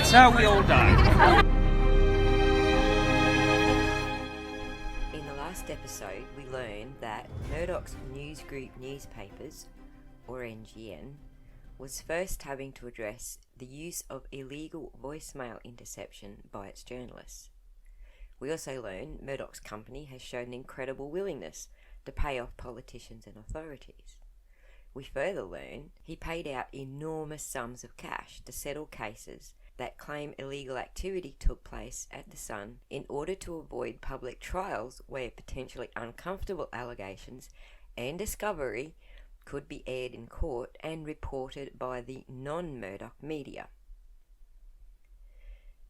That's how we all die. In the last episode, we learned that Murdoch's news group newspapers, or NGN, was first having to address the use of illegal voicemail interception by its journalists. We also learned Murdoch's company has shown incredible willingness to pay off politicians and authorities. We further learn he paid out enormous sums of cash to settle cases that claim illegal activity took place at the Sun in order to avoid public trials where potentially uncomfortable allegations and discovery could be aired in court and reported by the non-Murdoch media.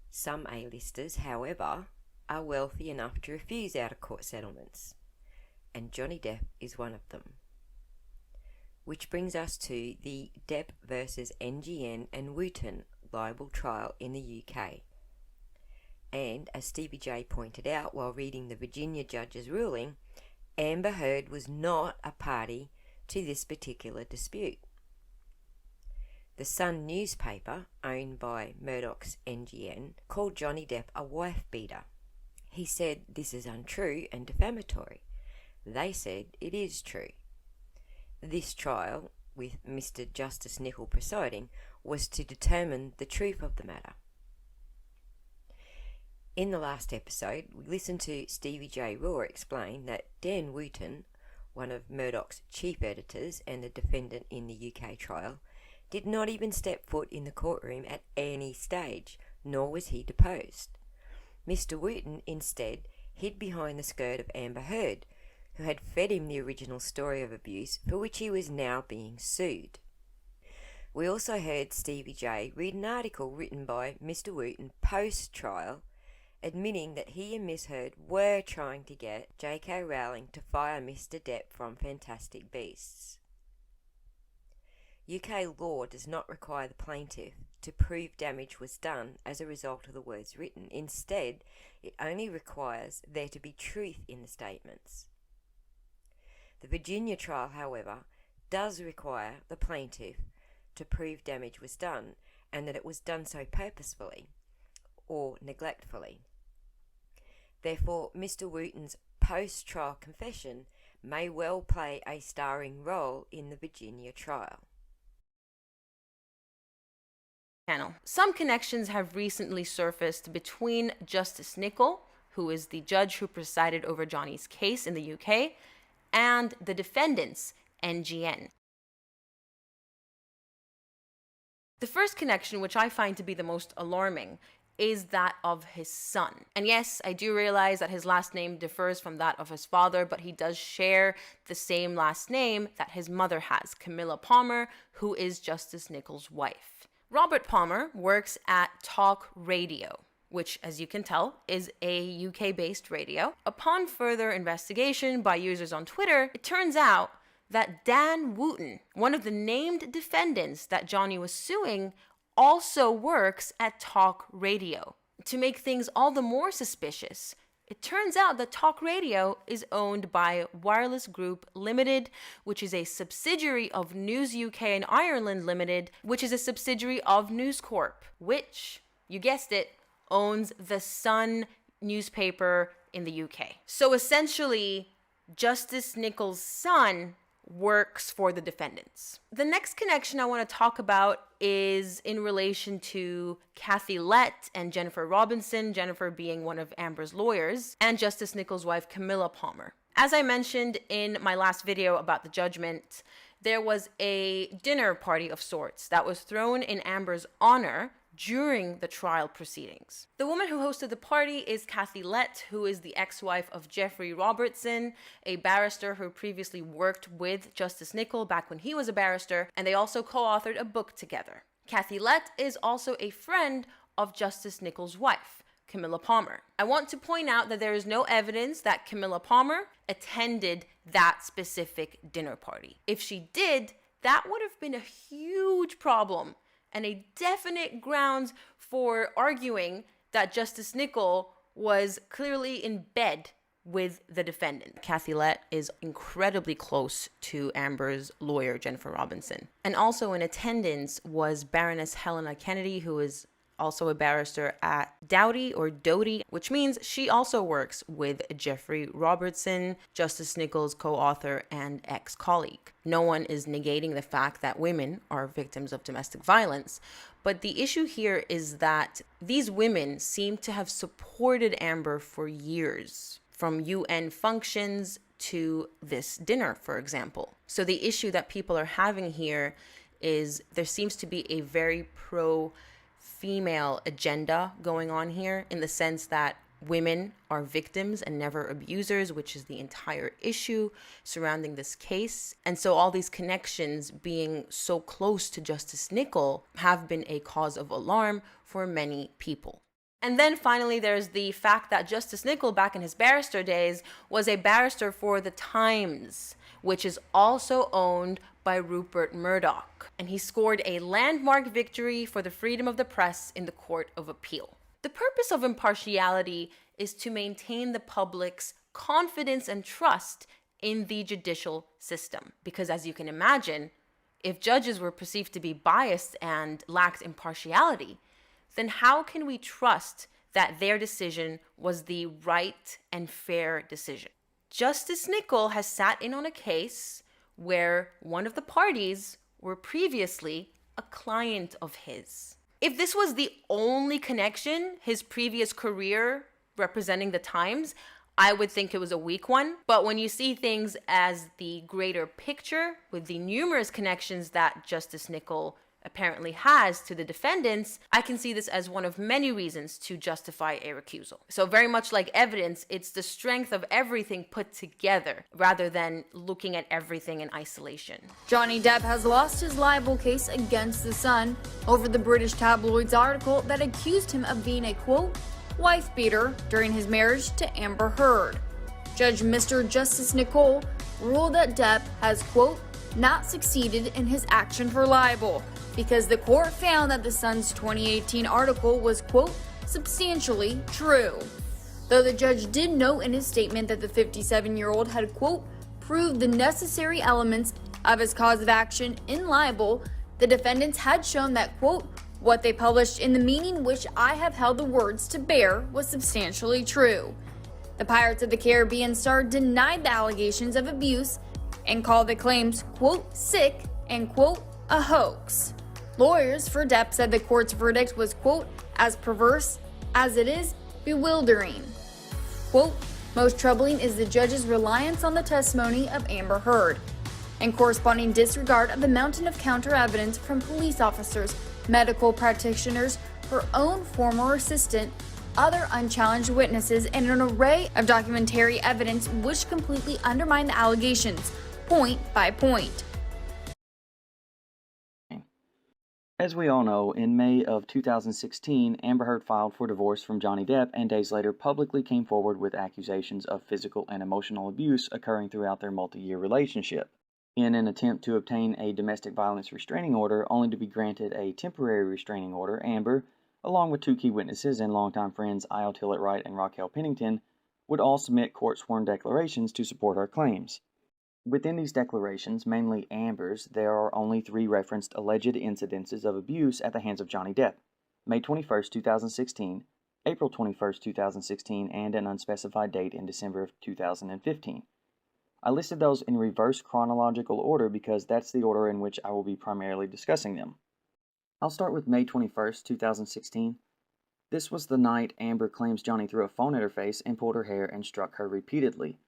Some A-listers, however, are wealthy enough to refuse out-of-court settlements, and Johnny Depp is one of them. Which brings us to the Depp versus NGN and Wootton libel trial in the UK. And as Stevie J pointed out while reading the Virginia judge's ruling, Amber Heard was not a party to this particular dispute. The Sun newspaper, owned by Murdoch's NGN, called Johnny Depp a wife-beater. He said this is untrue and defamatory. They said it is true. This trial, with Mr. Justice Nicol presiding, was to determine the truth of the matter. In the last episode, we listened to Stevie J. Raw explain that Dan Wootton, one of Murdoch's chief editors and the defendant in the UK trial, did not even step foot in the courtroom at any stage, nor was he deposed. Mr. Wootton instead hid behind the skirt of Amber Heard, who had fed him the original story of abuse for which he was now being sued. We also heard Stevie J read an article written by Mr. Wootton post-trial, admitting that he and Miss Heard were trying to get J.K. Rowling to fire Mr. Depp from Fantastic Beasts. UK law does not require the plaintiff to prove damage was done as a result of the words written. Instead, it only requires there to be truth in the statements. The Virginia trial, however, does require the plaintiff to prove damage was done and that it was done so purposefully or neglectfully. Therefore, Mr. Wootton's post-trial confession may well play a starring role in the Virginia trial. Some connections have recently surfaced between Justice Nicol, who is the judge who presided over Johnny's case in the UK, and the defendants, NGN. The first connection, which I find to be the most alarming, is that of his son. And yes, I do realize that his last name differs from that of his father, but he does share the same last name that his mother has, Camilla Palmer, who is Justice Nicol's wife. Robert Palmer works at Talk Radio, which, as you can tell, is a UK-based radio. Upon further investigation by users on Twitter, it turns out that Dan Wootton, one of the named defendants that Johnny was suing, also works at Talk Radio. To make things all the more suspicious, it turns out that Talk Radio is owned by Wireless Group Limited, which is a subsidiary of News UK and Ireland Limited, which is a subsidiary of News Corp, which, you guessed it, owns the Sun newspaper in the UK. So essentially, Justice Nicol's son works for the defendants. The next connection I want to talk about is in relation to Kathy Lett and Jennifer Robinson, Jennifer being one of Amber's lawyers, and Justice Nicol's wife, Camilla Palmer. As I mentioned in my last video about the judgment, there was a dinner party of sorts that was thrown in Amber's honor during the trial proceedings. The woman who hosted the party is Kathy Lett, who is the ex-wife of Jeffrey Robertson, a barrister who previously worked with Justice Nicol back when he was a barrister, and they also co-authored a book together. Kathy Lett is also a friend of Justice Nicol's wife, Camilla Palmer. I want to point out that there is no evidence that Camilla Palmer attended that specific dinner party. If she did, that would have been a huge problem and a definite grounds for arguing that Justice Nicol was clearly in bed with the defendant. Kathy Lett is incredibly close to Amber's lawyer, Jennifer Robinson. And also in attendance was Baroness Helena Kennedy, who is also a barrister at Doughty, which means she also works with Jeffrey Robertson, Justice Nichols' co-author and ex-colleague. No one is negating the fact that women are victims of domestic violence, but the issue here is that these women seem to have supported Amber for years, from UN functions to this dinner, for example. So the issue that people are having here is there seems to be a very pro-female agenda going on here, in the sense that women are victims and never abusers, which is the entire issue surrounding this case. And so all these connections being so close to Justice Nichol have been a cause of alarm for many people. And then finally, there's the fact that Justice Nichol, back in his barrister days, was a barrister for the Times, which is also owned by Rupert Murdoch. And he scored a landmark victory for the freedom of the press in the Court of Appeal. The purpose of impartiality is to maintain the public's confidence and trust in the judicial system. Because as you can imagine, if judges were perceived to be biased and lacked impartiality, then how can we trust that their decision was the right and fair decision? Justice Nichol has sat in on a case where one of the parties were previously a client of his. If this was the only connection, his previous career representing the Times, I would think it was a weak one. But when you see things as the greater picture, with the numerous connections that Justice Nichol apparently has to the defendants, I can see this as one of many reasons to justify a recusal. So very much like evidence, it's the strength of everything put together rather than looking at everything in isolation. Johnny Depp has lost his libel case against The Sun over the British tabloid's article that accused him of being a, quote, wife beater during his marriage to Amber Heard. Judge Mr. Justice Nichol ruled that Depp has, quote, not succeeded in his action for libel, because the court found that The Sun's 2018 article was, quote, substantially true. Though the judge did note in his statement that the 57-year-old had, quote, proved the necessary elements of his cause of action in libel, the defendants had shown that, quote, what they published in the meaning which I have held the words to bear was substantially true. The Pirates of the Caribbean star denied the allegations of abuse and called the claims, quote, sick and, quote, a hoax. Lawyers for Depp said the court's verdict was, quote, as perverse as it is bewildering. Quote, most troubling is the judge's reliance on the testimony of Amber Heard and corresponding disregard of the mountain of counter evidence from police officers, medical practitioners, her own former assistant, other unchallenged witnesses, and an array of documentary evidence which completely undermine the allegations, point by point. As we all know, in May of 2016, Amber Heard filed for divorce from Johnny Depp and days later publicly came forward with accusations of physical and emotional abuse occurring throughout their multi-year relationship. In an attempt to obtain a domestic violence restraining order, only to be granted a temporary restraining order, Amber, along with two key witnesses and longtime friends Io Tillett-Wright and Raquel Pennington, would all submit court-sworn declarations to support her claims. Within these declarations, mainly Amber's, there are only 3 referenced alleged incidences of abuse at the hands of Johnny Depp: May 21, 2016, April 21, 2016, and an unspecified date in December of 2015. I listed those in reverse chronological order because that's the order in which I will be primarily discussing them. I'll start with May 21, 2016. This was the night Amber claims Johnny threw a phone at her face and pulled her hair and struck her repeatedly.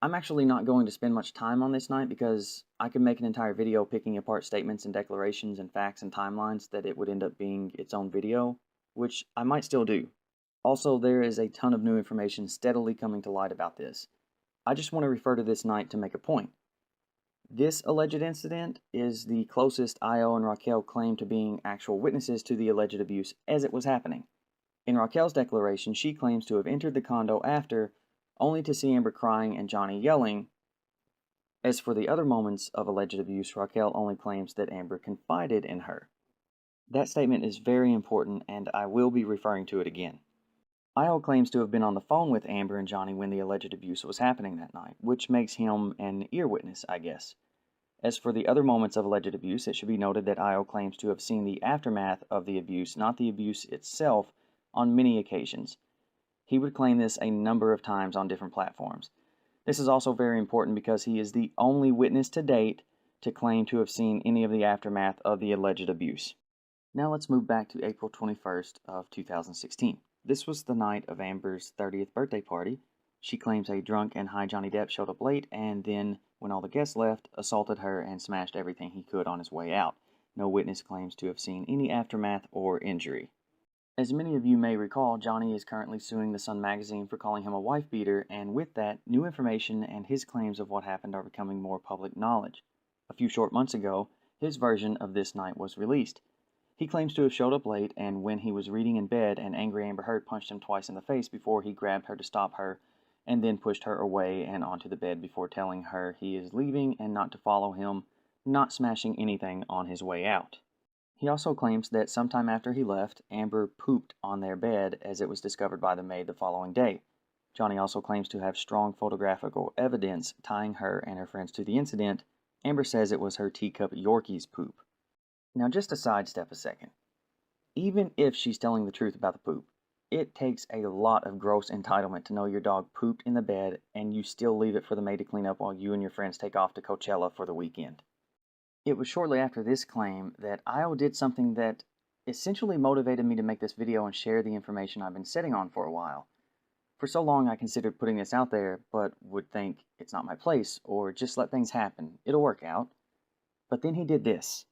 I'm actually not going to spend much time on this night because I could make an entire video picking apart statements and declarations and facts and timelines that it would end up being its own video, which I might still do. Also, there is a ton of new information steadily coming to light about this. I just want to refer to this night to make a point. This alleged incident is the closest Io and Raquel claim to being actual witnesses to the alleged abuse as it was happening. In Raquel's declaration, she claims to have entered the condo after, only to see Amber crying and Johnny yelling. As for the other moments of alleged abuse, Raquel only claims that Amber confided in her. That statement is very important, and I will be referring to it again. Io claims to have been on the phone with Amber and Johnny when the alleged abuse was happening that night, which makes him an ear witness, I guess. As for the other moments of alleged abuse, it should be noted that Io claims to have seen the aftermath of the abuse, not the abuse itself, on many occasions. He would claim this a number of times on different platforms. This is also very important because he is the only witness to date to claim to have seen any of the aftermath of the alleged abuse. Now let's move back to April 21st of 2016. This was the night of Amber's 30th birthday party. She claims a drunk and high Johnny Depp showed up late and then, when all the guests left, assaulted her and smashed everything he could on his way out. No witness claims to have seen any aftermath or injury. As many of you may recall, Johnny is currently suing The Sun magazine for calling him a wife beater, and with that, new information and his claims of what happened are becoming more public knowledge. A few short months ago, his version of this night was released. He claims to have showed up late, and when he was reading in bed, an angry Amber Heard punched him twice in the face before he grabbed her to stop her, and then pushed her away and onto the bed before telling her he is leaving and not to follow him, not smashing anything on his way out. He also claims that sometime after he left, Amber pooped on their bed as it was discovered by the maid the following day. Johnny also claims to have strong photographical evidence tying her and her friends to the incident. Amber says it was her teacup Yorkie's poop. Now just to sidestep a second. Even if she's telling the truth about the poop, it takes a lot of gross entitlement to know your dog pooped in the bed and you still leave it for the maid to clean up while you and your friends take off to Coachella for the weekend. It was shortly after this claim that Io did something that essentially motivated me to make this video and share the information I've been sitting on for a while. For so long I considered putting this out there, but would think it's not my place, or just let things happen, it'll work out. But then he did this.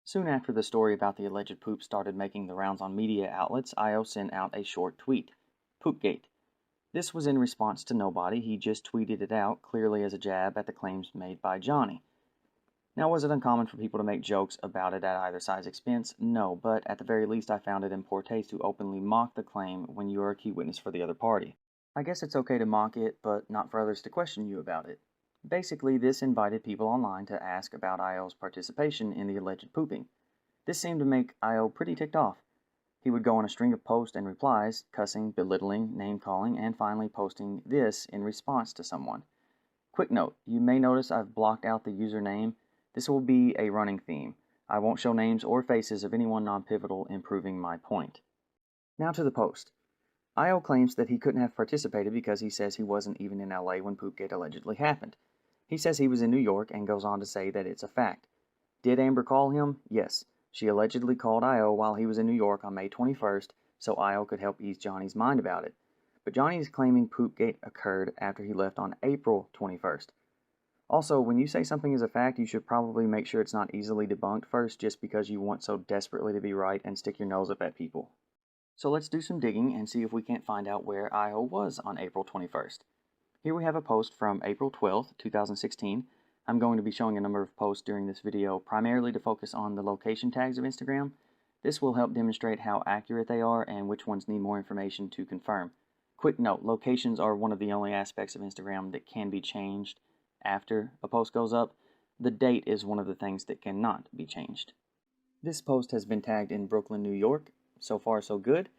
Soon after the story about the alleged poop started making the rounds on media outlets, Io sent out a short tweet, Poopgate. This was in response to nobody, he just tweeted it out, clearly as a jab at the claims made by Johnny. Now, was it uncommon for people to make jokes about it at either side's expense? No, but at the very least I found it in poor taste to openly mock the claim when you are a key witness for the other party. I guess it's okay to mock it, but not for others to question you about it. Basically, this invited people online to ask about Io's participation in the alleged pooping. This seemed to make Io pretty ticked off. He would go on a string of posts and replies, cussing, belittling, name-calling, and finally posting this in response to someone. Quick note, you may notice I've blocked out the username. This will be a running theme. I won't show names or faces of anyone non-pivotal in proving my point. Now to the post. Io claims that he couldn't have participated because he says he wasn't even in LA when Poopgate allegedly happened. He says he was in New York and goes on to say that it's a fact. Did Amber call him? Yes. She allegedly called Io while he was in New York on May 21st so Io could help ease Johnny's mind about it. But Johnny is claiming Poopgate occurred after he left on April 21st. Also, when you say something is a fact, you should probably make sure it's not easily debunked first just because you want so desperately to be right and stick your nose up at people. So let's do some digging and see if we can't find out where Io was on April 21st. Here we have a post from April 12th, 2016. I'm going to be showing a number of posts during this video primarily to focus on the location tags of Instagram. This will help demonstrate how accurate they are and which ones need more information to confirm. Quick note, locations are one of the only aspects of Instagram that can be changed after a post goes up. The date is one of the things that cannot be changed. This post has been tagged in Brooklyn, New York. So far, so good.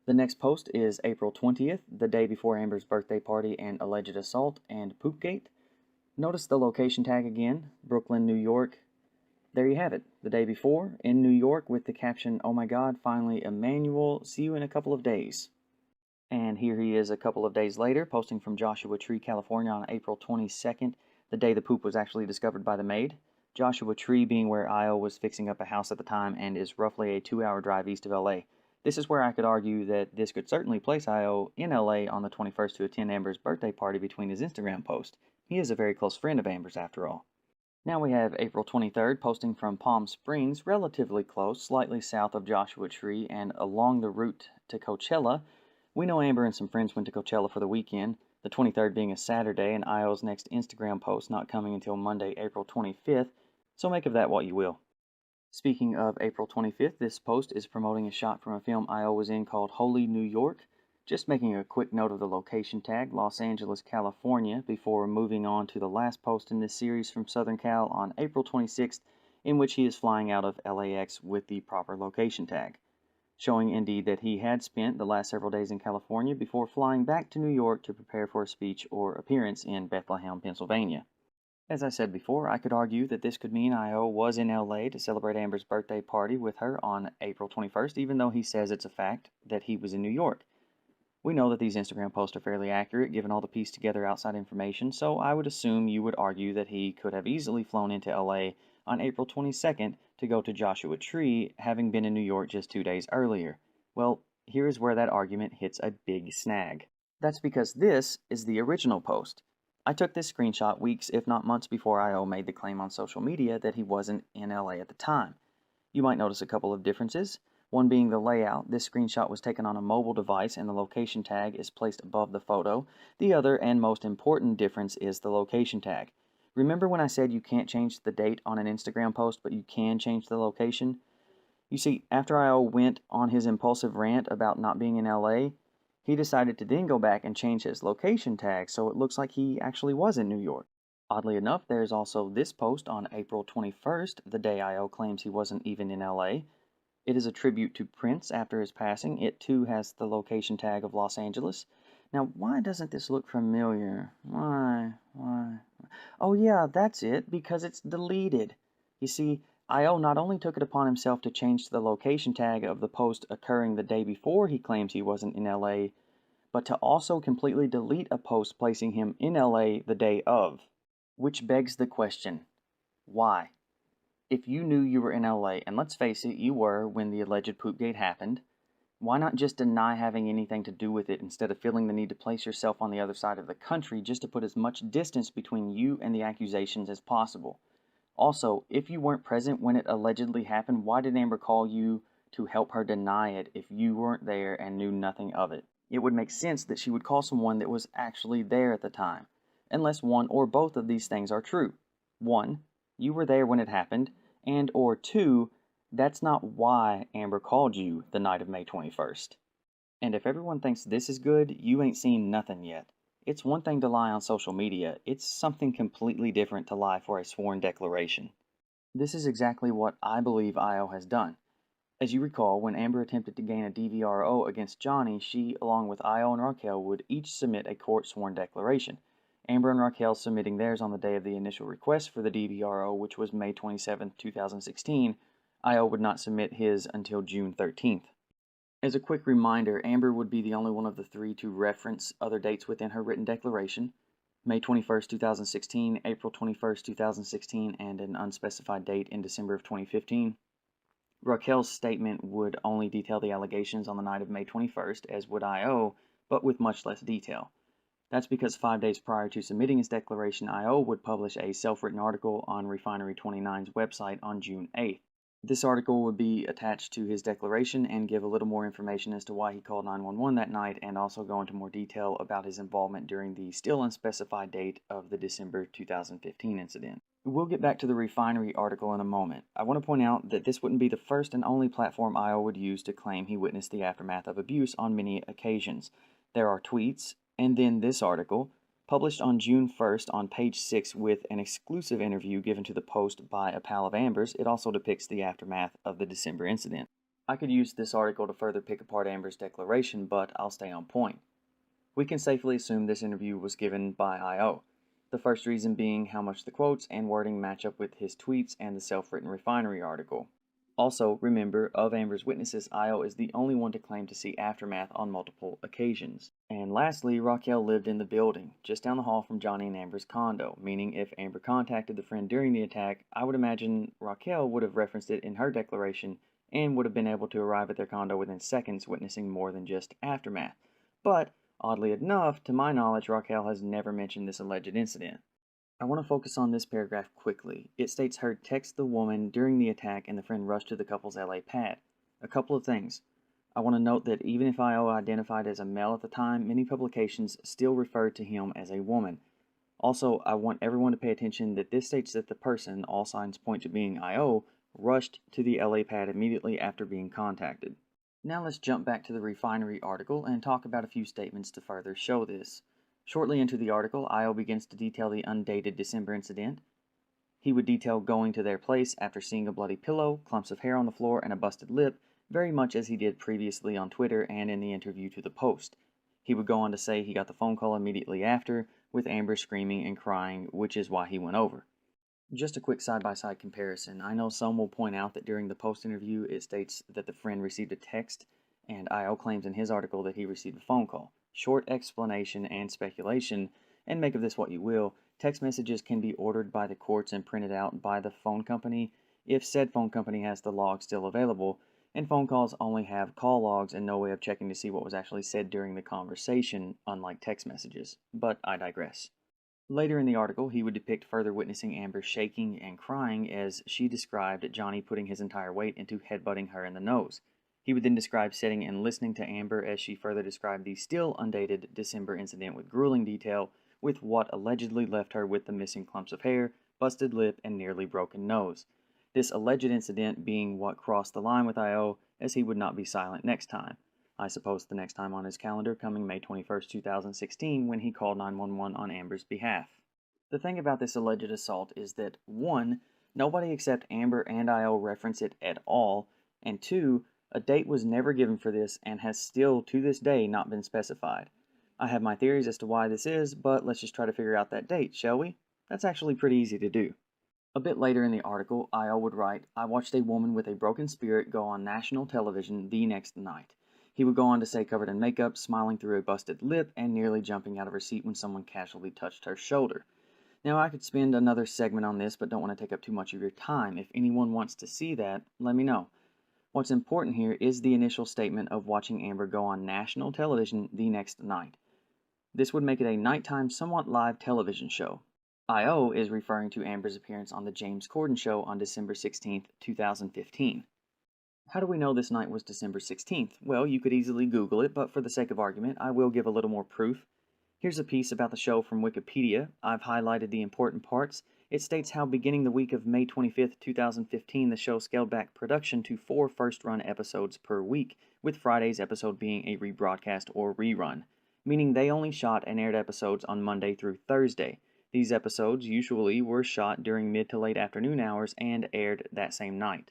The next post is April 20th, the day before Amber's birthday party and alleged assault and Poopgate. Notice the location tag again, Brooklyn, New York. There you have it, the day before, in New York with the caption, "Oh my God, finally Emmanuel, see you in a couple of days." And here he is a couple of days later, posting from Joshua Tree, California on April 22nd, the day the poop was actually discovered by the maid. Joshua Tree being where Io was fixing up a house at the time and is roughly a 2-hour drive east of LA. This is where I could argue that this could certainly place Io in LA on the 21st to attend Amber's birthday party between his Instagram posts. He is a very close friend of Amber's after all. Now we have April 23rd, posting from Palm Springs, relatively close, slightly south of Joshua Tree and along the route to Coachella. We know Amber and some friends went to Coachella for the weekend, the 23rd being a Saturday, and Io's next Instagram post not coming until Monday, April 25th, so make of that what you will. Speaking of April 25th, this post is promoting a shot from a film Io was in called Holy New York. Just making a quick note of the location tag, Los Angeles, California, before moving on to the last post in this series from Southern Cal on April 26th, in which he is flying out of LAX with the proper location tag, showing indeed that he had spent the last several days in California before flying back to New York to prepare for a speech or appearance in Bethlehem, Pennsylvania. As I said before, I could argue that this could mean IO was in LA to celebrate Amber's birthday party with her on April 21st, even though he says it's a fact that he was in New York. We know that these Instagram posts are fairly accurate given all the pieced together outside information, so I would assume you would argue that he could have easily flown into LA on April 22nd to go to Joshua Tree, having been in New York just 2 days earlier. Well, here is where that argument hits a big snag. That's because this is the original post. I took this screenshot weeks, if not months, before IO made the claim on social media that he wasn't in LA at the time. You might notice a couple of differences. One being the layout. This screenshot was taken on a mobile device and the location tag is placed above the photo. The other and most important difference is the location tag. Remember when I said you can't change the date on an Instagram post, but you can change the location? You see, after IO went on his impulsive rant about not being in LA, he decided to then go back and change his location tag so it looks like he actually was in New York. Oddly enough, there's also this post on April 21st, the day IO claims he wasn't even in LA. It is a tribute to Prince after his passing. It too has the location tag of Los Angeles. Now, why doesn't this look familiar? Why? Oh yeah, that's it, because it's deleted. You see, IO not only took it upon himself to change the location tag of the post occurring the day before he claims he wasn't in LA, but to also completely delete a post placing him in LA the day of. Which begs the question, why? If you knew you were in LA, and let's face it, you were when the alleged Poopgate happened, why not just deny having anything to do with it instead of feeling the need to place yourself on the other side of the country just to put as much distance between you and the accusations as possible? Also, if you weren't present when it allegedly happened, why did Amber call you to help her deny it if you weren't there and knew nothing of it? It would make sense that she would call someone that was actually there at the time, unless one or both of these things are true. 1, you were there when it happened, and or 2, that's not why Amber called you the night of May 21st. And if everyone thinks this is good, you ain't seen nothing yet. It's one thing to lie on social media, it's something completely different to lie for a sworn declaration. This is exactly what I believe IO has done. As you recall, when Amber attempted to gain a DVRO against Johnny, she, along with IO and Raquel, would each submit a court sworn declaration. Amber and Raquel submitting theirs on the day of the initial request for the DVRO, which was May 27, 2016. IO would not submit his until June 13th. As a quick reminder, Amber would be the only one of the three to reference other dates within her written declaration: May 21st, 2016, April 21st, 2016, and an unspecified date in December of 2015. Raquel's statement would only detail the allegations on the night of May 21st, as would IO, but with much less detail. That's because 5 days prior to submitting his declaration, IO would publish a self-written article on Refinery 29's website on June 8th. This article would be attached to his declaration and give a little more information as to why he called 911 that night, and also go into more detail about his involvement during the still unspecified date of the December 2015 incident. We'll get back to the Refinery article in a moment. I want to point out that this wouldn't be the first and only platform IO would use to claim he witnessed the aftermath of abuse on many occasions. There are tweets, and then this article, published on June 1st on page 6 with an exclusive interview given to the Post by a pal of Amber's. It also depicts the aftermath of the December incident. I could use this article to further pick apart Amber's declaration, but I'll stay on point. We can safely assume this interview was given by IO. The first reason being how much the quotes and wording match up with his tweets and the self-written Refinery article. Also, remember, of Amber's witnesses, IO is the only one to claim to see aftermath on multiple occasions. And lastly, Raquel lived in the building, just down the hall from Johnny and Amber's condo, meaning if Amber contacted the friend during the attack, I would imagine Raquel would have referenced it in her declaration and would have been able to arrive at their condo within seconds, witnessing more than just aftermath. But, oddly enough, to my knowledge, Raquel has never mentioned this alleged incident. I want to focus on this paragraph quickly. It states her text the woman during the attack and the friend rushed to the couple's LA pad. A couple of things. I want to note that even if IO identified as a male at the time, many publications still referred to him as a woman. Also, I want everyone to pay attention that this states that the person, all signs point to being IO, rushed to the LA pad immediately after being contacted. Now let's jump back to the Refinery article and talk about a few statements to further show this. Shortly into the article, IO begins to detail the undated December incident. He would detail going to their place after seeing a bloody pillow, clumps of hair on the floor, and a busted lip, very much as he did previously on Twitter and in the interview to the Post. He would go on to say he got the phone call immediately after, with Amber screaming and crying, which is why he went over. Just a quick side-by-side comparison. I know some will point out that during the post-interview it states that the friend received a text, and I.O. claims in his article that he received a phone call. Short explanation and speculation, and make of this what you will, text messages can be ordered by the courts and printed out by the phone company if said phone company has the log still available, and phone calls only have call logs and no way of checking to see what was actually said during the conversation, unlike text messages. But I digress. Later in the article, he would depict further witnessing Amber shaking and crying as she described Johnny putting his entire weight into headbutting her in the nose. He would then describe sitting and listening to Amber as she further described the still undated December incident with grueling detail, with what allegedly left her with the missing clumps of hair, busted lip, and nearly broken nose. This alleged incident being what crossed the line with I.O., as he would not be silent next time. I suppose the next time on his calendar coming May 21st, 2016, when he called 911 on Amber's behalf. The thing about this alleged assault is that 1. Nobody except Amber and I.O. reference it at all, and 2. A date was never given for this and has still to this day not been specified. I have my theories as to why this is, but let's just try to figure out that date, shall we? That's actually pretty easy to do. A bit later in the article, I.O. would write, "I watched a woman with a broken spirit go on national television the next night." He would go on to say covered in makeup, smiling through a busted lip, and nearly jumping out of her seat when someone casually touched her shoulder. Now, I could spend another segment on this, but don't want to take up too much of your time. If anyone wants to see that, let me know. What's important here is the initial statement of watching Amber go on national television the next night. This would make it a nighttime, somewhat live television show. I.O. is referring to Amber's appearance on The James Corden Show on December 16th, 2015. How do we know this night was December 16th? Well, you could easily Google it, but for the sake of argument, I will give a little more proof. Here's a piece about the show from Wikipedia. I've highlighted the important parts. It states how beginning the week of May 25th, 2015, the show scaled back production to 4 first-run episodes per week, with Friday's episode being a rebroadcast or rerun, meaning they only shot and aired episodes on Monday through Thursday. These episodes usually were shot during mid to late afternoon hours and aired that same night.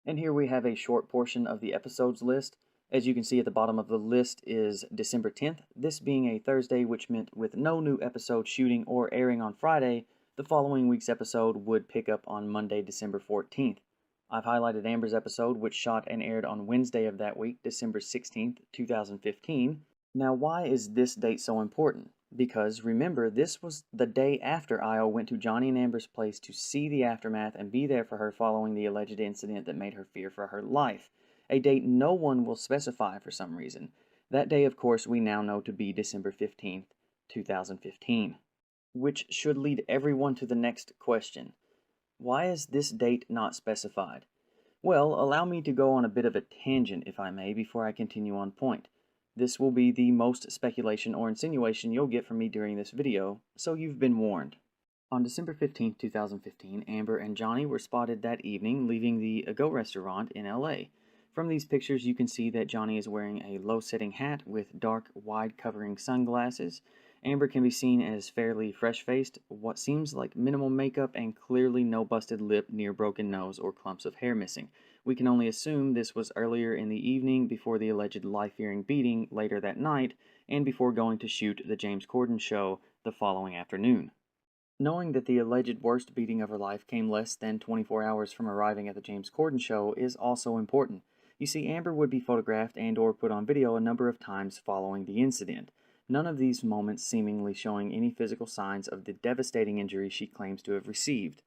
And here we have a short portion of the episodes list. As you can see at the bottom of the list is December 10th, this being a Thursday, which meant with no new episode shooting or airing on Friday, the following week's episode would pick up on Monday, December 14th. I've highlighted Amber's episode, which shot and aired on Wednesday of that week, December 16th, 2015. Now, why is this date so important? Because, remember, this was the day after I.O. went to Johnny and Amber's place to see the aftermath and be there for her following the alleged incident that made her fear for her life. A date no one will specify for some reason. That day, of course, we now know to be December 15th, 2015. Which should lead everyone to the next question. Why is this date not specified? Well, allow me to go on a bit of a tangent, if I may, before I continue on point. This will be the most speculation or insinuation you'll get from me during this video, so you've been warned. On December 15, 2015, Amber and Johnny were spotted that evening leaving the A-Go restaurant in LA. From these pictures you can see that Johnny is wearing a low-setting hat with dark, wide-covering sunglasses. Amber can be seen as fairly fresh-faced, what seems like minimal makeup and clearly no busted lip, near broken nose, or clumps of hair missing. We can only assume this was earlier in the evening before the alleged life-fearing beating later that night and before going to shoot the James Corden show the following afternoon. Knowing that the alleged worst beating of her life came less than 24 hours from arriving at the James Corden show is also important. You see, Amber would be photographed and or put on video a number of times following the incident. None of these moments seemingly showing any physical signs of the devastating injury she claims to have received.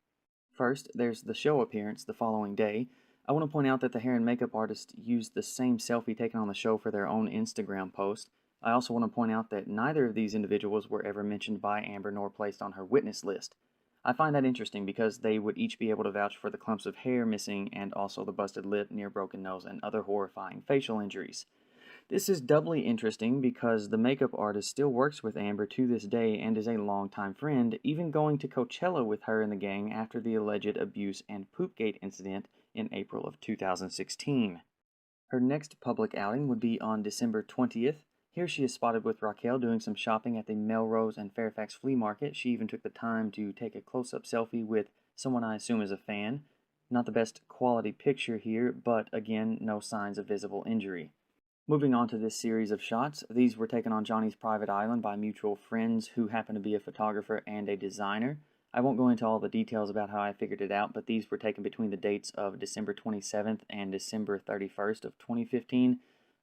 First, there's the show appearance the following day. I want to point out that the hair and makeup artist used the same selfie taken on the show for their own Instagram post. I also want to point out that neither of these individuals were ever mentioned by Amber nor placed on her witness list. I find that interesting because they would each be able to vouch for the clumps of hair missing and also the busted lip, near broken nose, and other horrifying facial injuries. This is doubly interesting because the makeup artist still works with Amber to this day and is a longtime friend, even going to Coachella with her and the gang after the alleged abuse and Poopgate incident in April of 2016. Her next public outing would be on December 20th. Here she is spotted with Raquel doing some shopping at the Melrose and Fairfax flea market. She even took the time to take a close-up selfie with someone I assume is a fan. Not the best quality picture here, but again, no signs of visible injury. Moving on to this series of shots, these were taken on Johnny's private island by mutual friends who happen to be a photographer and a designer. I won't go into all the details about how I figured it out, but these were taken between the dates of December 27th and December 31st of 2015,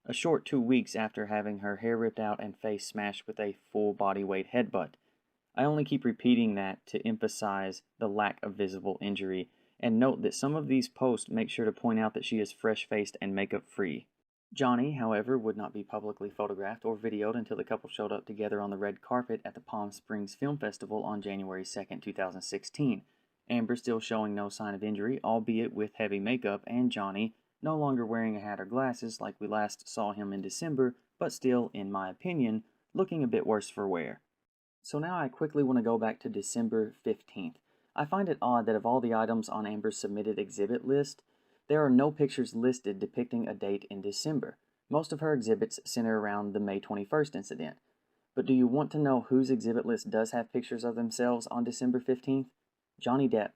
a short 2 weeks after having her hair ripped out and face smashed with a full body weight headbutt. I only keep repeating that to emphasize the lack of visible injury, and note that some of these posts make sure to point out that she is fresh-faced and makeup-free. Johnny, however, would not be publicly photographed or videoed until the couple showed up together on the red carpet at the Palm Springs Film Festival on January 2nd, 2016. Amber still showing no sign of injury, albeit with heavy makeup, and Johnny no longer wearing a hat or glasses like we last saw him in December, but still, in my opinion, looking a bit worse for wear. So now I quickly want to go back to December 15th. I find it odd that of all the items on Amber's submitted exhibit list, there are no pictures listed depicting a date in December. Most of her exhibits center around the May 21st incident. But do you want to know whose exhibit list does have pictures of themselves on December 15th? Johnny Depp.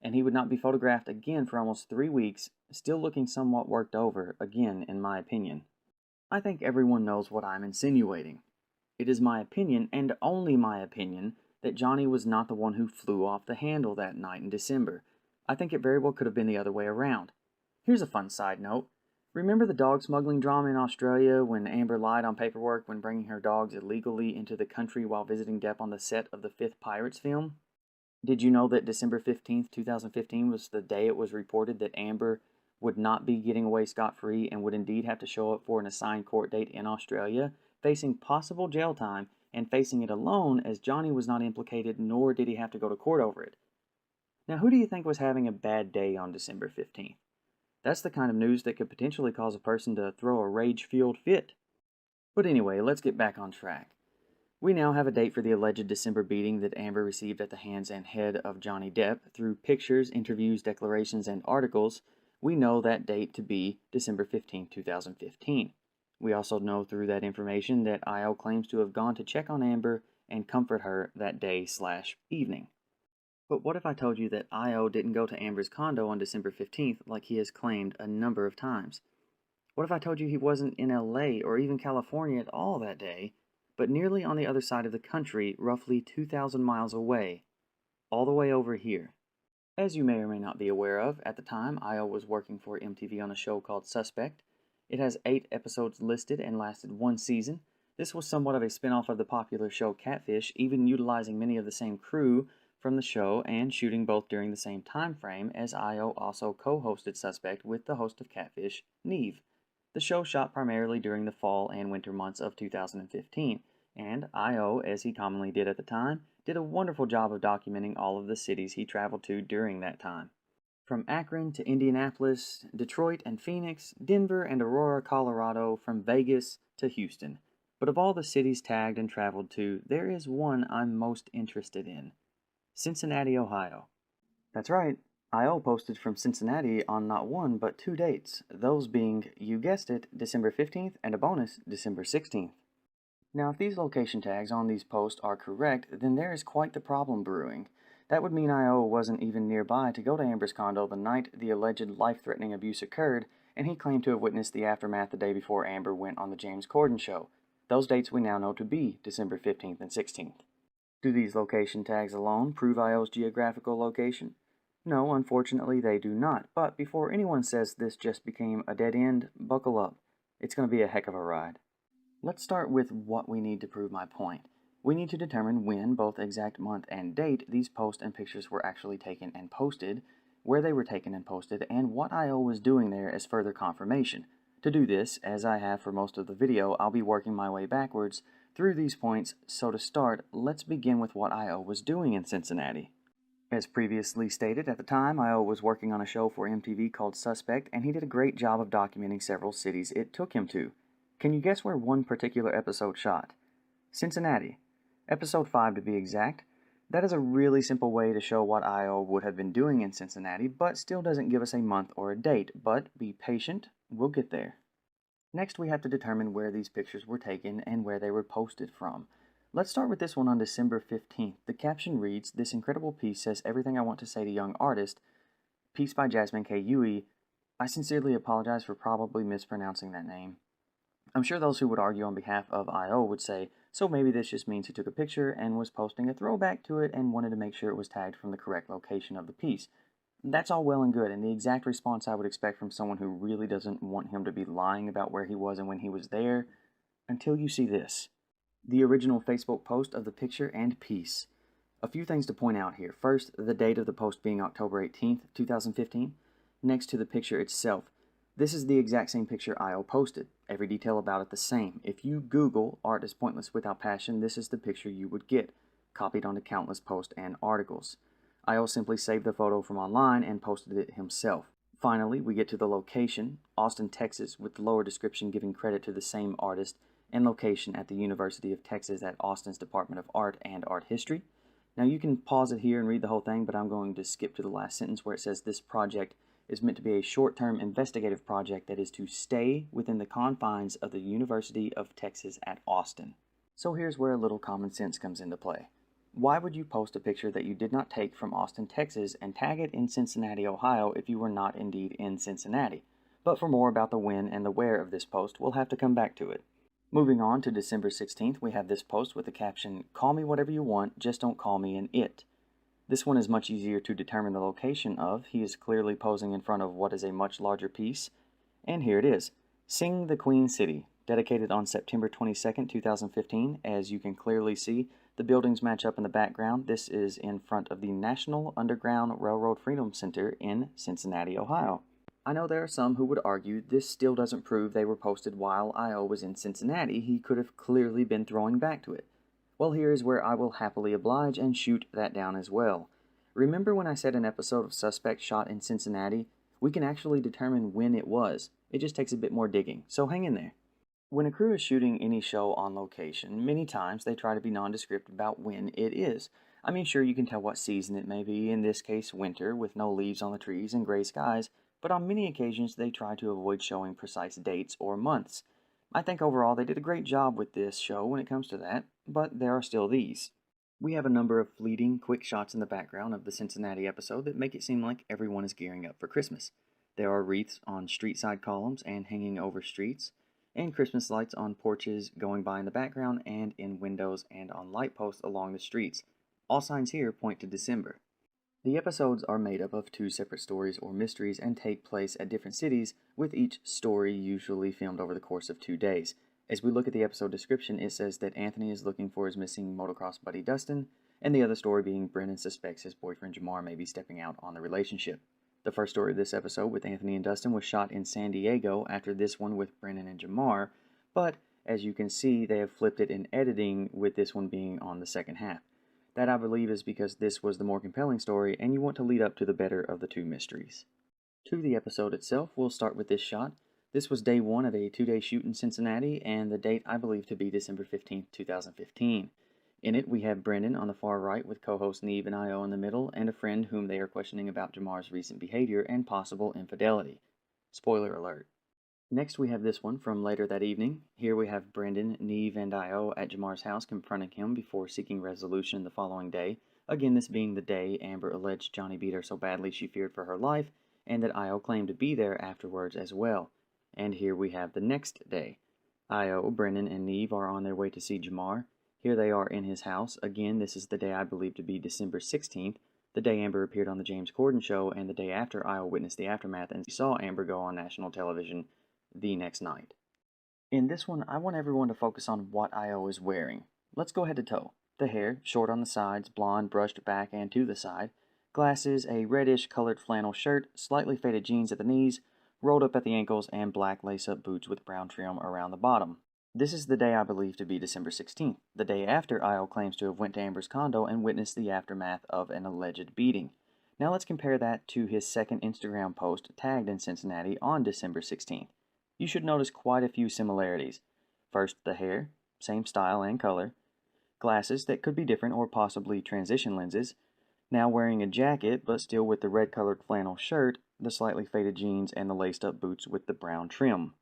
And he would not be photographed again for almost 3 weeks, still looking somewhat worked over, again in my opinion. I think everyone knows what I'm insinuating. It is my opinion, and only my opinion, that Johnny was not the one who flew off the handle that night in December. I think it very well could have been the other way around. Here's a fun side note. Remember the dog smuggling drama in Australia when Amber lied on paperwork when bringing her dogs illegally into the country while visiting Depp on the set of the 5th Pirates film? Did you know that December 15th, 2015 was the day it was reported that Amber would not be getting away scot-free and would indeed have to show up for an assigned court date in Australia, facing possible jail time and facing it alone as Johnny was not implicated nor did he have to go to court over it? Now who do you think was having a bad day on December 15th? That's the kind of news that could potentially cause a person to throw a rage-fueled fit. But anyway, let's get back on track. We now have a date for the alleged December beating that Amber received at the hands and head of Johnny Depp. Through pictures, interviews, declarations, and articles, we know that date to be December 15, 2015. We also know through that information that IO claims to have gone to check on Amber and comfort her that day/evening. But what if I told you that IO didn't go to Amber's condo on December 15th like he has claimed a number of times? What if I told you he wasn't in LA or even California at all that day, but nearly on the other side of the country, roughly 2,000 miles away, all the way over here? As you may or may not be aware of, at the time, IO was working for MTV on a show called Suspect. It has 8 episodes listed and lasted 1 season. This was somewhat of a spin-off of the popular show Catfish, even utilizing many of the same crew from the show and shooting both during the same time frame, as IO also co-hosted Suspect with the host of Catfish, Neve. The show shot primarily during the fall and winter months of 2015, and IO, as he commonly did at the time, did a wonderful job of documenting all of the cities he traveled to during that time. From Akron to Indianapolis, Detroit and Phoenix, Denver and Aurora, Colorado, from Vegas to Houston. But of all the cities tagged and traveled to, there is one I'm most interested in. Cincinnati, Ohio. That's right, IO posted from Cincinnati on not 1 but 2 dates, those being, you guessed it, December 15th and a bonus, December 16th. Now if these location tags on these posts are correct, then there is quite the problem brewing. That would mean IO wasn't even nearby to go to Amber's condo the night the alleged life-threatening abuse occurred, and he claimed to have witnessed the aftermath the day before Amber went on the James Corden show. Those dates we now know to be December 15th and 16th. Do these location tags alone prove IO's geographical location? No, unfortunately they do not, but before anyone says this just became a dead end, buckle up. It's going to be a heck of a ride. Let's start with what we need to prove my point. We need to determine when, both exact month and date, these posts and pictures were actually taken and posted, where they were taken and posted, and what IO was doing there as further confirmation. To do this, as I have for most of the video, I'll be working my way backwards through these points, so to start, let's begin with what IO was doing in Cincinnati. As previously stated, at the time, IO was working on a show for MTV called Suspect, and he did a great job of documenting several cities it took him to. Can you guess where one particular episode shot? Cincinnati. Episode 5 to be exact. That is a really simple way to show what IO would have been doing in Cincinnati, but still doesn't give us a month or a date, but be patient, we'll get there. Next, we have to determine where these pictures were taken and where they were posted from. Let's start with this one on December 15th. The caption reads, "This incredible piece says everything I want to say to young artist. Piece by Jasmine K. Huey. I sincerely apologize for probably mispronouncing that name." I'm sure those who would argue on behalf of IO would say, so maybe this just means he took a picture and was posting a throwback to it and wanted to make sure it was tagged from the correct location of the piece. That's all well and good, and the exact response I would expect from someone who really doesn't want him to be lying about where he was and when he was there, until you see this. The original Facebook post of the picture and piece. A few things to point out here. First, the date of the post being October 18th, 2015. Next to the picture itself. This is the exact same picture IO posted. Every detail about it the same. If you Google "art is pointless without passion," this is the picture you would get, copied onto countless posts and articles. IO simply saved the photo from online and posted it himself. Finally, we get to the location, Austin, Texas, with the lower description giving credit to the same artist and location at the University of Texas at Austin's Department of Art and Art History. Now you can pause it here and read the whole thing, but I'm going to skip to the last sentence where it says this project is meant to be a short-term investigative project that is to stay within the confines of the University of Texas at Austin. So here's where a little common sense comes into play. Why would you post a picture that you did not take from Austin, Texas and tag it in Cincinnati, Ohio if you were not indeed in Cincinnati? But for more about the when and the where of this post, we'll have to come back to it. Moving on to December 16th, we have this post with the caption, "Call me whatever you want, just don't call me an it." This one is much easier to determine the location of. He is clearly posing in front of what is a much larger piece. And here it is. "Sing the Queen City," dedicated on September 22nd, 2015. As you can clearly see, the buildings match up in the background. This is in front of the National Underground Railroad Freedom Center in Cincinnati, Ohio. I know there are some who would argue this still doesn't prove they were posted while IO was in Cincinnati. He could have clearly been throwing back to it. Well, here is where I will happily oblige and shoot that down as well. Remember when I said an episode of Suspect shot in Cincinnati? We can actually determine when it was. It just takes a bit more digging, so hang in there. When a crew is shooting any show on location, many times they try to be nondescript about when it is. I mean, sure, you can tell what season it may be, in this case winter, with no leaves on the trees and gray skies, but on many occasions they try to avoid showing precise dates or months. I think overall they did a great job with this show when it comes to that, but there are still these. We have a number of fleeting, quick shots in the background of the Cincinnati episode that make it seem like everyone is gearing up for Christmas. There are wreaths on street side columns and hanging over streets, and Christmas lights on porches going by in the background and in windows and on light posts along the streets. All signs here point to December. The episodes are made up of 2 separate stories or mysteries and take place at different cities, with each story usually filmed over the course of 2 days. As we look at the episode description, it says that Anthony is looking for his missing motocross buddy Dustin, and the other story being Brennan suspects his boyfriend Jamar may be stepping out on the relationship. The first story of this episode with Anthony and Dustin was shot in San Diego after this one with Brennan and Jamar, but as you can see, they have flipped it in editing, with this one being on the second half. That, I believe, is because this was the more compelling story, and you want to lead up to the better of the 2 mysteries. To the episode itself, we'll start with this shot. This was day 1 of a 2-day shoot in Cincinnati, and the date I believe to be December 15th, 2015. In it, we have Brendan on the far right with co-host Neve and IO in the middle, and a friend whom they are questioning about Jamar's recent behavior and possible infidelity. Spoiler alert. Next, we have this one from later that evening. Here we have Brendan, Neve, and IO at Jamar's house confronting him before seeking resolution the following day. Again, this being the day Amber alleged Johnny beat her so badly she feared for her life, and that IO claimed to be there afterwards as well. And here we have the next day. IO, Brendan, and Neve are on their way to see Jamar. Here they are in his house. Again, this is the day I believe to be December 16th, the day Amber appeared on the James Corden show, and the day after IO witnessed the aftermath and saw Amber go on national television the next night. In this one, I want everyone to focus on what IO is wearing. Let's go head to toe. The hair, short on the sides, blonde, brushed back and to the side. Glasses, a reddish colored flannel shirt, slightly faded jeans at the knees, rolled up at the ankles, and black lace-up boots with brown trim around the bottom. This is the day I believe to be December 16th, the day after IO claims to have went to Amber's condo and witnessed the aftermath of an alleged beating. Now let's compare that to his second Instagram post tagged in Cincinnati on December 16th. You should notice quite a few similarities. First, the hair, same style and color. Glasses that could be different or possibly transition lenses. Now wearing a jacket, but still with the red-colored flannel shirt, the slightly faded jeans, and the laced-up boots with the brown trim.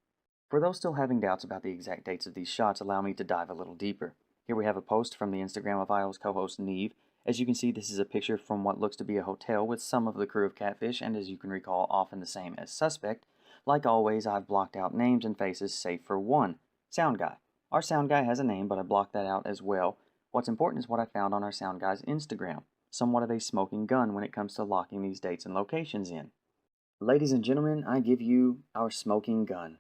For those still having doubts about the exact dates of these shots, allow me to dive a little deeper. Here we have a post from the Instagram of IO's co-host Neve. As you can see, this is a picture from what looks to be a hotel with some of the crew of Catfish, and as you can recall, often the same as Suspect. Like always, I've blocked out names and faces save for one. Sound guy. Our sound guy has a name, but I blocked that out as well. What's important is what I found on our sound guy's Instagram. Somewhat of a smoking gun when it comes to locking these dates and locations in. Ladies and gentlemen, I give you our smoking gun.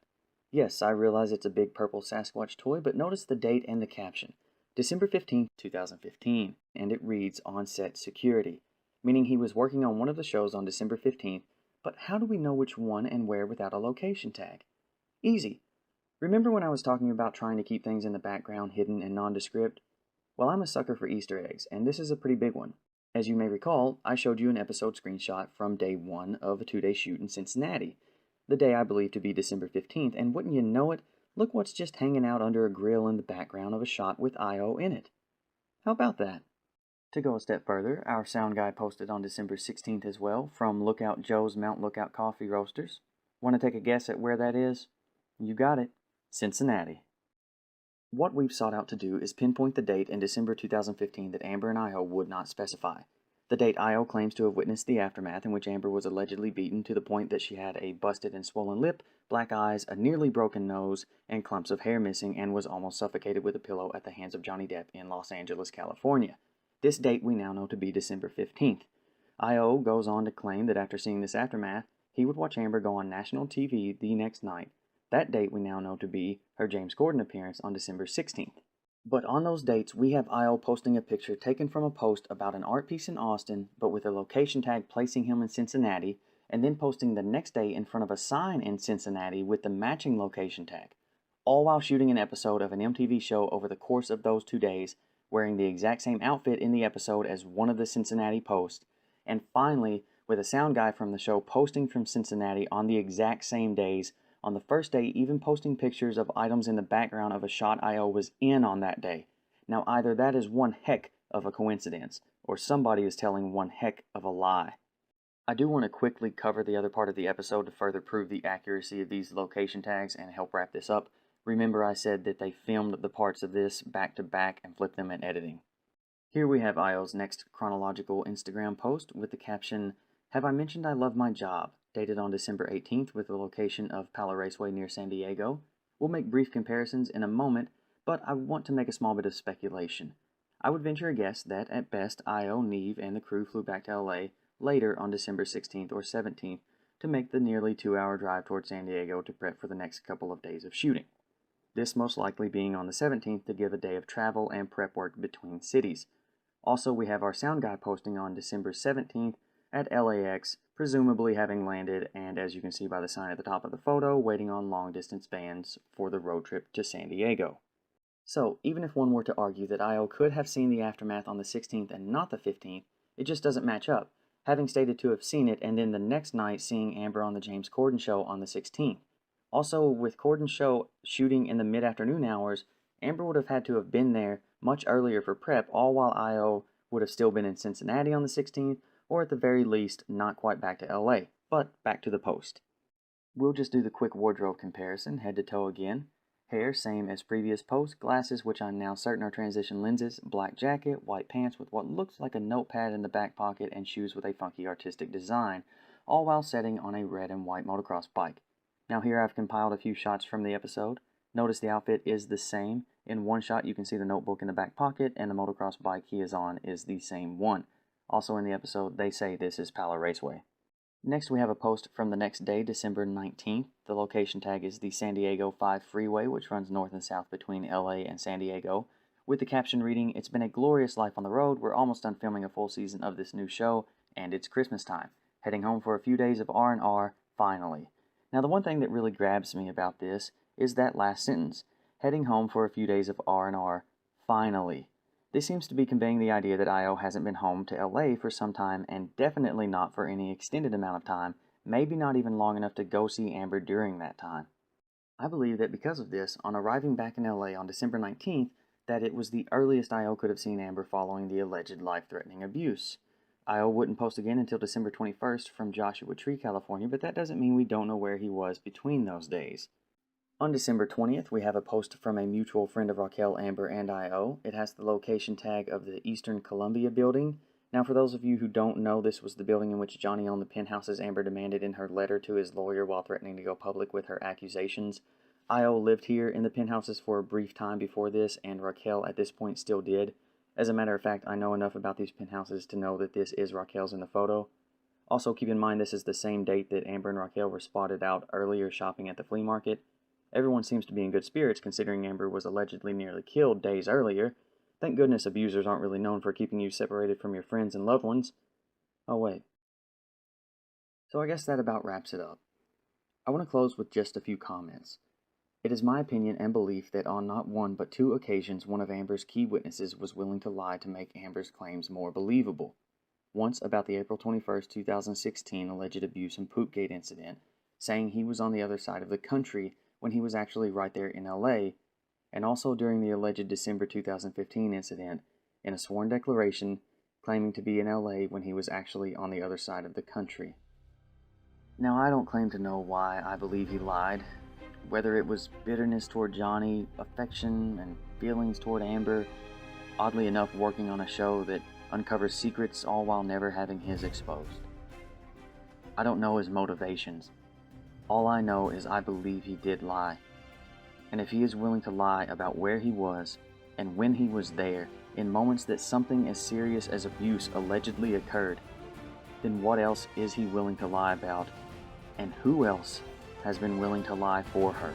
Yes, I realize it's a big purple Sasquatch toy, but notice the date and the caption. December 15th, 2015, and it reads on-set security, meaning he was working on one of the shows on December 15th, but how do we know which one and where without a location tag? Easy. Remember when I was talking about trying to keep things in the background hidden and nondescript? Well, I'm a sucker for Easter eggs, and this is a pretty big one. As you may recall, I showed you an episode screenshot from day 1 of a 2-day shoot in Cincinnati, the day I believe to be December 15th, and wouldn't you know it, look what's just hanging out under a grill in the background of a shot with I.O. in it. How about that? To go a step further, our sound guy posted on December 16th as well from Lookout Joe's Mount Lookout Coffee Roasters. Want to take a guess at where that is? You got it. Cincinnati. What we've sought out to do is pinpoint the date in December 2015 that Amber and I.O. would not specify. The date I.O. claims to have witnessed the aftermath in which Amber was allegedly beaten to the point that she had a busted and swollen lip, black eyes, a nearly broken nose, and clumps of hair missing, and was almost suffocated with a pillow at the hands of Johnny Depp in Los Angeles, California. This date we now know to be December 15th. I.O. goes on to claim that after seeing this aftermath, he would watch Amber go on national TV the next night. That date we now know to be her James Corden appearance on December 16th. But on those dates, we have I.O. posting a picture taken from a post about an art piece in Austin, but with a location tag placing him in Cincinnati, and then posting the next day in front of a sign in Cincinnati with the matching location tag, all while shooting an episode of an MTV show over the course of those 2 days, wearing the exact same outfit in the episode as one of the Cincinnati posts, and finally, with a sound guy from the show posting from Cincinnati on the exact same days, on the first day even posting pictures of items in the background of a shot I.O. was in on that day. Now either that is one heck of a coincidence, or somebody is telling one heck of a lie. I do want to quickly cover the other part of the episode to further prove the accuracy of these location tags and help wrap this up. Remember I said that they filmed the parts of this back to back and flipped them in editing. Here we have I.O.'s next chronological Instagram post with the caption, "Have I mentioned I love my job?" dated on December 18th with the location of Palo Raceway near San Diego. We'll make brief comparisons in a moment, but I want to make a small bit of speculation. I would venture a guess that, at best, I.O., Neve, and the crew flew back to LA later on December 16th or 17th to make the nearly 2-hour drive towards San Diego to prep for the next couple of days of shooting. This most likely being on the 17th to give a day of travel and prep work between cities. Also, we have our sound guy posting on December 17th at LAX, presumably having landed, and as you can see by the sign at the top of the photo, waiting on long-distance bands for the road trip to San Diego. So, even if one were to argue that I.O. could have seen the aftermath on the 16th and not the 15th, it just doesn't match up, having stated to have seen it and then the next night seeing Amber on the James Corden show on the 16th. Also, with Corden's show shooting in the mid-afternoon hours, Amber would have had to have been there much earlier for prep, all while I.O. would have still been in Cincinnati on the 16th, or at the very least, not quite back to LA. But back to the post. We'll just do the quick wardrobe comparison, head to toe again. Hair, same as previous post. Glasses, which I'm now certain are transition lenses. Black jacket, white pants with what looks like a notepad in the back pocket, and shoes with a funky artistic design, all while sitting on a red and white motocross bike. Now here I've compiled a few shots from the episode. Notice the outfit is the same. In one shot you can see the notebook in the back pocket, and the motocross bike he is on is the same one. Also in the episode, they say this is Palo Raceway. Next we have a post from the next day, December 19th. The location tag is the San Diego 5 freeway, which runs north and south between LA and San Diego, with the caption reading, "It's been a glorious life on the road. We're almost done filming a full season of this new show, and it's Christmas time. Heading home for a few days of R&R, finally." Now the one thing that really grabs me about this is that last sentence, "Heading home for a few days of R&R, finally." This seems to be conveying the idea that I.O. hasn't been home to LA for some time, and definitely not for any extended amount of time, maybe not even long enough to go see Amber during that time. I believe that because of this, on arriving back in LA on December 19th, that it was the earliest I.O. could have seen Amber following the alleged life-threatening abuse. I.O. wouldn't post again until December 21st from Joshua Tree, California, but that doesn't mean we don't know where he was between those days. On December 20th, we have a post from a mutual friend of Raquel, Amber, and I.O. It has the location tag of the Eastern Columbia building. Now, for those of you who don't know, this was the building in which Johnny owned the penthouses Amber demanded in her letter to his lawyer while threatening to go public with her accusations. Io lived here in the penthouses for a brief time before this, and Raquel at this point still did. As a matter of fact, I know enough about these penthouses to know that this is Raquel's in the photo. Also, keep in mind this is the same date that Amber and Raquel were spotted out earlier shopping at the flea market. Everyone seems to be in good spirits considering Amber was allegedly nearly killed days earlier. Thank goodness abusers aren't really known for keeping you separated from your friends and loved ones. Oh wait. So I guess that about wraps it up. I want to close with just a few comments. It is my opinion and belief that on not one but two occasions one of Amber's key witnesses was willing to lie to make Amber's claims more believable. Once about the April 21st, 2016 alleged abuse and Poopgate incident, saying he was on the other side of the country when he was actually right there in LA, and also during the alleged December 2015 incident in a sworn declaration claiming to be in LA when he was actually on the other side of the country. Now, I don't claim to know why I believe he lied, whether it was bitterness toward Johnny, affection and feelings toward Amber, oddly enough working on a show that uncovers secrets all while never having his exposed. I don't know his motivations. All I know is I believe he did lie. And if he is willing to lie about where he was and when he was there, in moments that something as serious as abuse allegedly occurred, then what else is he willing to lie about? And who else has been willing to lie for her?